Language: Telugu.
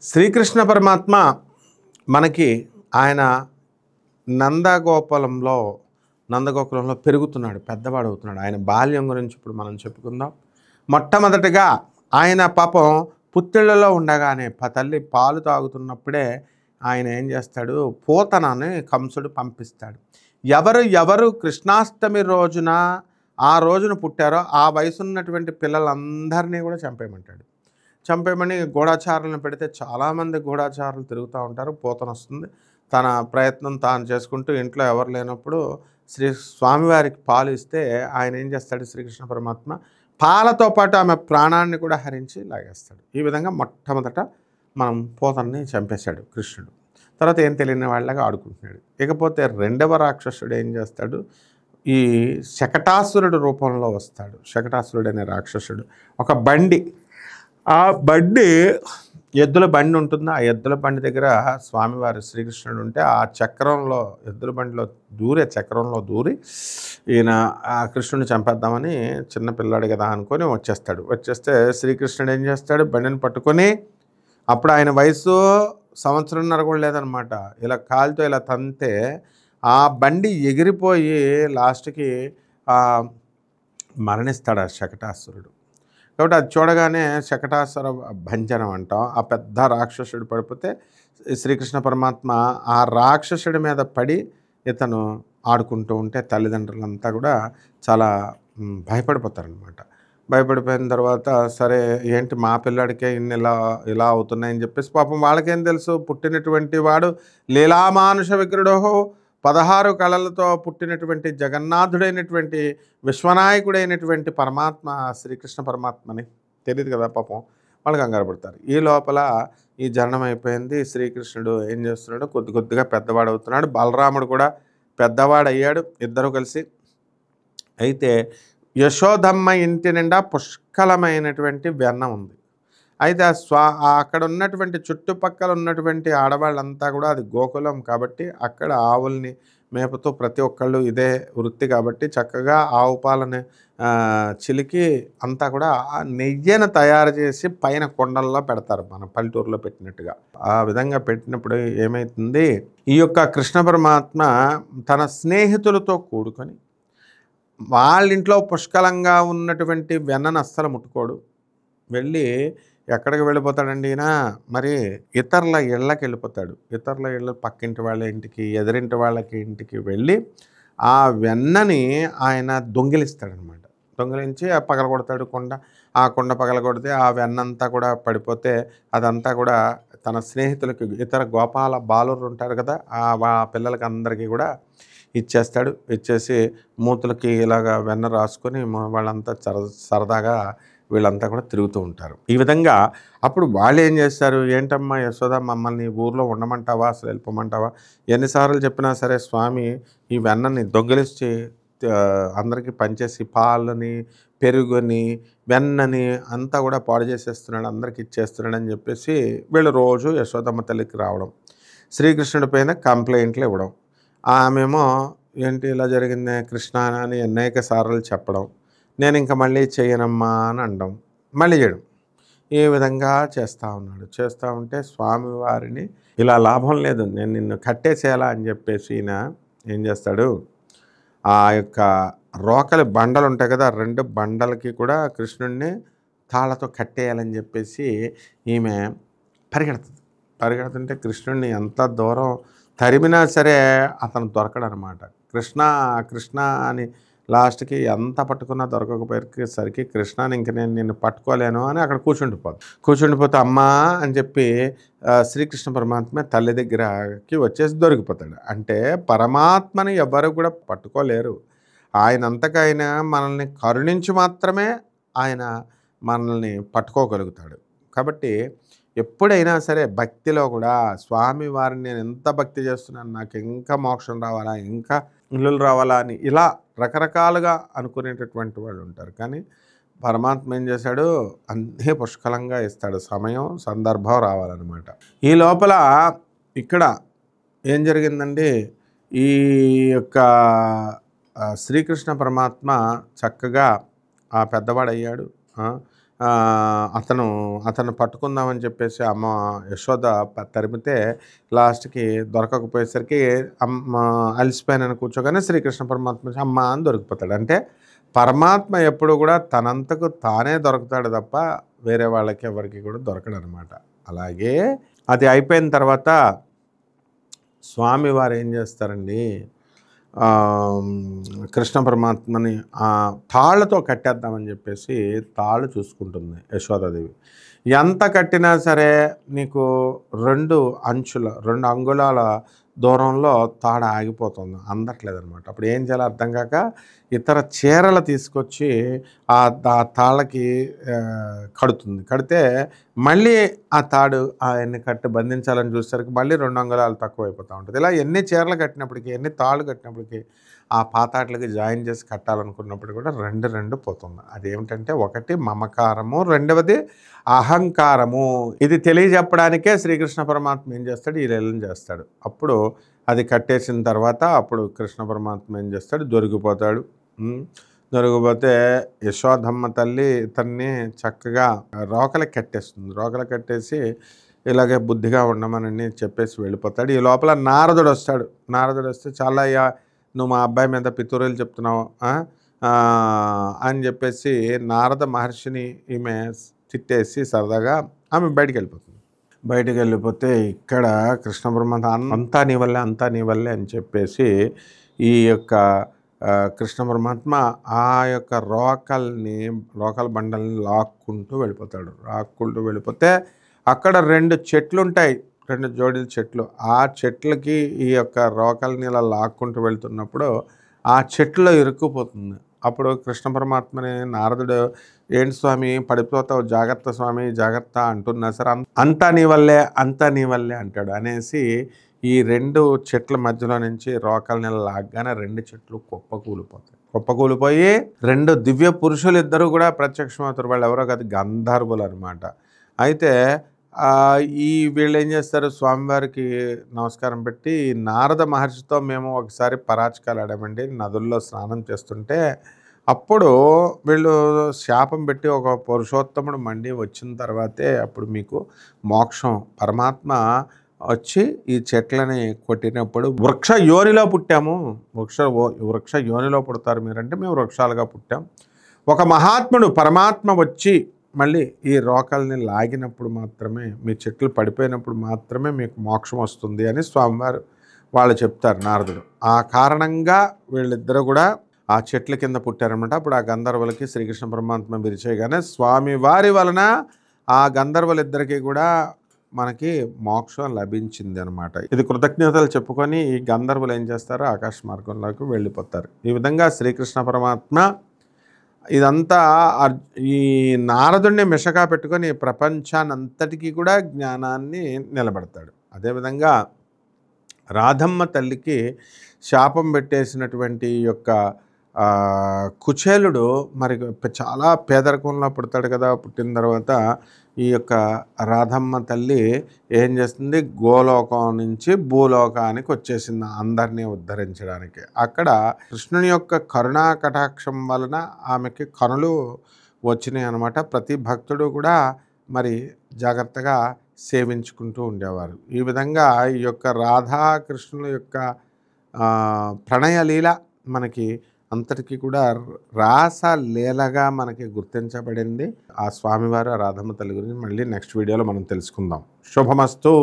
శ్రీకృష్ణ పరమాత్మ మనకి ఆయన నందగోకులంలో పెరుగుతున్నాడు, పెద్దవాడు అవుతున్నాడు. ఆయన బాల్యం గురించి ఇప్పుడు మనం చెప్పుకుందాం. మొట్టమొదటిగా ఆయన పాపం పుత్తిళ్లలో ఉండగానే తల్లి పాలు తాగుతున్నప్పుడే ఆయన ఏం చేస్తాడు, పూతనని కంసుడు పంపిస్తాడు. ఎవరు కృష్ణాష్టమి రోజున ఆ రోజున పుట్టారో ఆ వయసున్నటువంటి పిల్లలందరినీ కూడా చంపేయమని గూఢాచారులను పెడితే చాలామంది గూఢాచారులు తిరుగుతూ ఉంటారు. పూతన వస్తుంది, తన ప్రయత్నం తాను చేసుకుంటూ ఇంట్లో ఎవరు లేనప్పుడు స్వామివారికి పాలు ఇస్తే ఆయన ఏం చేస్తాడు, శ్రీకృష్ణ పరమాత్మ పాలతో పాటు ఆమె ప్రాణాన్ని కూడా హరించి లాగేస్తాడు. ఈ విధంగా మొట్టమొదట మనం పూతన్ని చంపేశాడు కృష్ణుడు. తర్వాత ఏం తెలియని వాళ్ళగా ఆడుకుంటున్నాడు. ఇకపోతే రెండవ రాక్షసుడు ఏం చేస్తాడు, ఈ శకటాసురుడు రూపంలో వస్తాడు. శకటాసురుడు అనే రాక్షసుడు ఒక బండి, ఆ బండి ఎద్దుల బండి ఉంటుంది. ఆ ఎద్దుల బండి దగ్గర స్వామివారి శ్రీకృష్ణుడు ఉంటే ఆ చక్రంలో ఎద్దుల బండిలో చక్రంలో దూరి ఈయన ఆ కృష్ణుడిని చంపేద్దామని చిన్న పిల్లాడు కదా అనుకొని వచ్చేస్తే శ్రీకృష్ణుడు ఏం చేస్తాడు, బండిని పట్టుకొని, అప్పుడు ఆయన వయసు సంవత్సరంన్నర కూడా లేదనమాట, ఇలా కాలుతో ఇలా తంతే ఆ బండి ఎగిరిపోయి లాస్ట్కి మరణిస్తాడు ఆ శకటాసురుడు. కాబట్టి అది చూడగానే శకటాసుర భంజనం అంటాం. ఆ పెద్ద రాక్షసుడు పడిపోతే శ్రీకృష్ణ పరమాత్మ ఆ రాక్షసుడి మీద పడి ఇతను ఆడుకుంటూ ఉంటే తల్లిదండ్రులంతా కూడా చాలా భయపడిపోతారనమాట. భయపడిపోయిన తర్వాత సరే ఏంటి మా పిల్లాడికే ఇన్ని ఇలా అవుతున్నాయని చెప్పేసి పాపం వాళ్ళకేం తెలుసు, పుట్టినటువంటి వాడు లీలామానుష విగ్రహో 16 కళలతో పుట్టినటువంటి జగన్నాథుడైనటువంటి విశ్వనాయకుడైనటువంటి పరమాత్మ శ్రీకృష్ణ పరమాత్మని తెలియదు కదా పాపం, వాళ్ళు కంగారు పడతారు. ఈ లోపల ఈ జననం అయిపోయింది. శ్రీకృష్ణుడు ఏం చేస్తున్నాడు, కొద్దిగా పెద్దవాడు అవుతున్నాడు. బలరాముడు కూడా పెద్దవాడు అయ్యాడు, ఇద్దరు కలిసి. అయితే యశోదమ్మ ఇంటి నిండా పుష్కలమైనటువంటి వెన్న ఉంది. అయితే అక్కడ ఉన్నటువంటి చుట్టుపక్కల ఉన్నటువంటి ఆడవాళ్ళంతా కూడా, అది గోకులం కాబట్టి అక్కడ ఆవుల్ని మేపుతూ ప్రతి ఒక్కళ్ళు ఇదే వృత్తి కాబట్టి చక్కగా ఆవు పాలని చిలికి అంతా కూడా నెయ్యిని తయారు చేసి పైన కుండల్లో పెడతారు, మన పల్లెటూరులో పెట్టినట్టుగా. ఆ విధంగా పెట్టినప్పుడు ఏమవుతుంది, ఈ యొక్క కృష్ణ పరమాత్మ తన స్నేహితులతో కూడుకొని వాళ్ళ ఇంట్లో పుష్కలంగా ఉన్నటువంటి వెన్నను అస్సలు ముట్టుకోడు. వెళ్ళి ఎక్కడికి వెళ్ళిపోతాడండి ఈయన, మరి ఇతరుల ఇళ్ళకి వెళ్ళిపోతాడు. ఇతరుల ఇళ్ళ పక్కింటి వాళ్ళ ఇంటికి, ఎదురింటి వాళ్ళకి ఇంటికి వెళ్ళి ఆ వెన్నని ఆయన దొంగిలిస్తాడనమాట. దొంగిలించి పగలగొడతాడు ఆ కుండ పగలగొడితే ఆ వెన్నంతా కూడా పడిపోతే అదంతా కూడా తన స్నేహితులకి, ఇతర గోపాల బాలురు ఉంటారు కదా, ఆ పిల్లలకి అందరికీ కూడా ఇచ్చేస్తాడు. ఇచ్చేసి మూతులకి ఇలాగా వెన్న రాసుకొని వాళ్ళంతా సరదాగా వీళ్ళంతా కూడా తిరుగుతూ ఉంటారు. ఈ విధంగా అప్పుడు వాళ్ళు ఏం చేస్తారు, ఏంటమ్మా యశోద మమ్మల్ని ఊర్లో ఉండమంటావా, అసలు వెళ్ళిపోమంటావా? ఎన్నిసార్లు చెప్పినా సరే స్వామి ఈ వెన్నని దొంగిలించి అందరికీ పంచేసి పాలని, పెరుగుని, వెన్నని అంతా కూడా పాడు చేసేస్తున్నాడు, అందరికి ఇచ్చేస్తున్నాడు అని చెప్పేసి వీళ్ళు రోజు యశోదమ్మ తల్లికి రావడం, శ్రీకృష్ణుడి పైన కంప్లైంట్లు ఇవ్వడం. ఆమెమో ఏంటి ఇలా జరిగింది కృష్ణ అని అనేక సార్లు చెప్పడం, నేను ఇంకా మళ్ళీ చేయనమ్మా అని అనడం, మళ్ళీ చేయడం. ఈ విధంగా చేస్తూ ఉంటే స్వామివారిని ఇలా లాభం లేదు, నేను నిన్ను కట్టేసేయాలా అని చెప్పేసి ఈయన ఏం చేస్తాడు, ఆ యొక్క రోకలి బండలు ఉంటాయి కదా, 2 బండలకి కూడా కృష్ణుడిని తాళ్ళతో కట్టేయాలని చెప్పేసి ఈమె పరిగెడుతుంటే కృష్ణుడిని ఎంత దూరం తరిమినా సరే అతను దొరకడనమాట. కృష్ణ అని లాస్ట్కి ఎంత పట్టుకున్నా దొరకకపోయేసరికి కృష్ణని ఇంక నేను నిన్ను పట్టుకోలేను అని అక్కడ కూర్చుండిపోతే అమ్మా అని చెప్పి శ్రీకృష్ణ పరమాత్మ తల్లి దగ్గరకి వచ్చేసి దొరికిపోతాడు. అంటే పరమాత్మని ఎవరు కూడా పట్టుకోలేరు. ఆయనంతకైనా మనల్ని కరుణించి మాత్రమే ఆయన మనల్ని పట్టుకోగలుగుతాడు. కాబట్టి ఎప్పుడైనా సరే భక్తిలో కూడా స్వామి వారిని నేను ఎంత భక్తి చేస్తున్నాను, నాకు ఇంకా మోక్షం రావాలా, ఇంకా ఇల్లులు రావాలా అని ఇలా రకరకాలుగా అనుకునేటటువంటి వాళ్ళు ఉంటారు. కానీ పరమాత్మ ఏం చేశాడు, అన్నీ పుష్కలంగా ఇస్తాడు, సమయం సందర్భం రావాలన్నమాట. ఈ లోపల ఇక్కడ ఏం జరిగిందండి, ఈ యొక్క శ్రీకృష్ణ పరమాత్మ చక్కగా ఆ పెద్దవాడయ్యాడు. అతను అతను పట్టుకుందామని చెప్పేసి అమ్మ యశోద తరిమితే లాస్ట్‌కి దొరకకపోయేసరికి అమ్మ అలిసిపోయానని కూర్చోగానే శ్రీకృష్ణ పరమాత్మ వచ్చి అమ్మ అని దొరికిపోతాడు. అంటే పరమాత్మ ఎప్పుడు కూడా తనంతకు తానే దొరుకుతాడు తప్ప వేరే వాళ్ళకి ఎవరికి కూడా దొరకడనమాట. అలాగే అది అయిపోయిన తర్వాత స్వామివారు ఏం చేస్తారండి, కృష్ణ పరమాత్మని తాళ్ళతో కట్టేద్దామని చెప్పేసి తాళ్ళు చూసుకుంటుంది యశోదాదేవి. ఎంత కట్టినా సరే నీకు 2 అంగుళాల దూరంలో తాడ ఆగిపోతుంది, అందట్లేదనమాట. అప్పుడు ఏం చేయాలో అర్థం కాక ఇతర చీరలు తీసుకొచ్చి ఆ తాళ్ళకి కడుతుంది. కడితే మళ్ళీ ఆ తాడు ఆయన్ని కట్టి బంధించాలని చూసేసరికి మళ్ళీ 2 అంగుళాలు తక్కువైపోతూ ఉంటుంది. ఇలా ఎన్ని చీరలు కట్టినప్పటికీ, ఎన్ని తాళ్ళు కట్టినప్పటికీ ఆ పాతాట్లకి జాయిన్ చేసి కట్టాలనుకున్నప్పుడు కూడా 2 పోతుంది. అదేమిటంటే ఒకటి మమకారము, రెండవది అహంకారము. ఇది తెలియజెప్పడానికే శ్రీకృష్ణ పరమాత్మ ఏం చేస్తాడు, ఈ లీలను చేస్తాడు. అప్పుడు అది కట్టేసిన తర్వాత అప్పుడు కృష్ణ పరమాత్మ ఏం చేస్తాడు, దొరికిపోతాడు. దొరికిపోతే యశోదమ్మ తల్లి ఇతన్ని చక్కగా రోకలి కట్టేస్తుంది. రోకలి కట్టేసి ఇలాగే బుద్ధిగా ఉండమని చెప్పేసి వెళ్ళిపోతాడు. ఈ లోపల నారదుడు వస్తాడు. నారదుడు వస్తే చాలా నువ్వు మా అబ్బాయి మీద పితూరీలు చెప్తున్నావు అని చెప్పేసి నారద మహర్షిని ఈమె తిట్టేసి సరదాగా ఆమె బయటికి వెళ్ళిపోతుంది. బయటికి వెళ్ళిపోతే ఇక్కడ కృష్ణ పరమాత్మ అంతా నీ వల్లే, అంతా నీ వల్లే అని చెప్పేసి ఈ యొక్క కృష్ణ పరమాత్మ ఆ యొక్క రోకల్ బండల్ని లాక్కుంటూ వెళ్ళిపోతాడు. లాక్కుంటూ వెళ్ళిపోతే అక్కడ 2 చెట్లు ఉంటాయి, 2 జోడీల చెట్లు. ఆ చెట్లకి ఈ యొక్క రోకల్ని ఇలా లాక్కుంటూ వెళ్తున్నప్పుడు ఆ చెట్లో ఇరుక్కుపోతుంది. అప్పుడు కృష్ణ పరమాత్మని నారదుడు, ఏంటి స్వామి పడిపోతావు, జాగ్రత్త స్వామి జాగ్రత్త అంటున్నా సరే అంతా నీ వల్లే, అంతా నీ వల్లే అంటాడు. అనేసి ఈ 2 చెట్ల మధ్యలో నుంచి రోకల్ని లాగ్గానే 2 చెట్లు కుప్పకూలిపోతాయి. కుప్పకూలిపోయి 2 దివ్య పురుషులు ఇద్దరు కూడా ప్రత్యక్షమవుతారు. వాళ్ళు ఎవరో కాదు, గంధర్వులు అనమాట. అయితే వీళ్ళు ఏం చేస్తారు, స్వామివారికి నమస్కారం పెట్టి నారద మహర్షితో మేము ఒకసారి పరాచకాలు ఆడామండి, నదుల్లో స్నానం చేస్తుంటే అప్పుడు వీళ్ళు శాపం పెట్టి ఒక పురుషోత్తముడు మండి వచ్చిన తర్వాతే అప్పుడు మీకు మోక్షం, పరమాత్మ వచ్చి ఈ చెట్లని కొట్టినప్పుడు వృక్ష యోనిలో పుట్టాము, వృక్ష యోనిలో పుడతారు మీరంటే మేము వృక్షాలుగా పుట్టాం. ఒక మహాత్ముడు పరమాత్మ వచ్చి మళ్ళీ ఈ రోకల్ని లాగినప్పుడు మాత్రమే, మీ చెట్లు పడిపోయినప్పుడు మాత్రమే మీకు మోక్షం వస్తుంది అని స్వామివారు వాళ్ళు చెప్తారు నారదుడు. ఆ కారణంగా వీళ్ళిద్దరూ కూడా ఆ చెట్ల కింద పుట్టారనమాట. అప్పుడు ఆ గంధర్వులకి శ్రీకృష్ణ పరమాత్మ విరిచేయగానే స్వామివారి వలన ఆ గంధర్వులిద్దరికీ కూడా మనకి మోక్షం లభించింది అనమాట. ఇది కృతజ్ఞతలు చెప్పుకొని ఈ గంధర్వులు ఏం చేస్తారు, ఆకాశ మార్గంలోకి వెళ్ళిపోతారు. ఈ విధంగా శ్రీకృష్ణ పరమాత్మ ఇదంతా ఈ నారదుడిని మిషగా పెట్టుకొని ప్రపంచానంతటికీ కూడా జ్ఞానాన్ని నిలబెడతాడు. అదేవిధంగా రాధమ్మ తల్లికి శాపం పెట్టేసినటువంటి యొక్క కుచేలుడు మరి చాలా పేదరికంలో పుడతాడు కదా. పుట్టిన తర్వాత ఈ యొక్క రాధమ్మ తల్లి ఏం చేస్తుంది, గోలోకం నుంచి భూలోకానికి వచ్చేసింది అందరినీ ఉద్ధరించడానికి. అక్కడ కృష్ణుని యొక్క కరుణా కటాక్షం వలన ఆమెకి కనులు వచ్చినాయి అనమాట. ప్రతి భక్తుడు కూడా మరి జాగ్రత్తగా సేవించుకుంటూ ఉండేవారు. ఈ విధంగా ఈ యొక్క రాధాకృష్ణుల యొక్క ప్రణయలీల మనకి అంతటికీ కూడా రాసలీలగా మనకి గుర్తించబడింది. ఆ స్వామివారు రాధమ్మ తల్లి గురించి మళ్ళీ నెక్స్ట్ వీడియోలో మనం తెలుసుకుందాం. శుభమస్తు.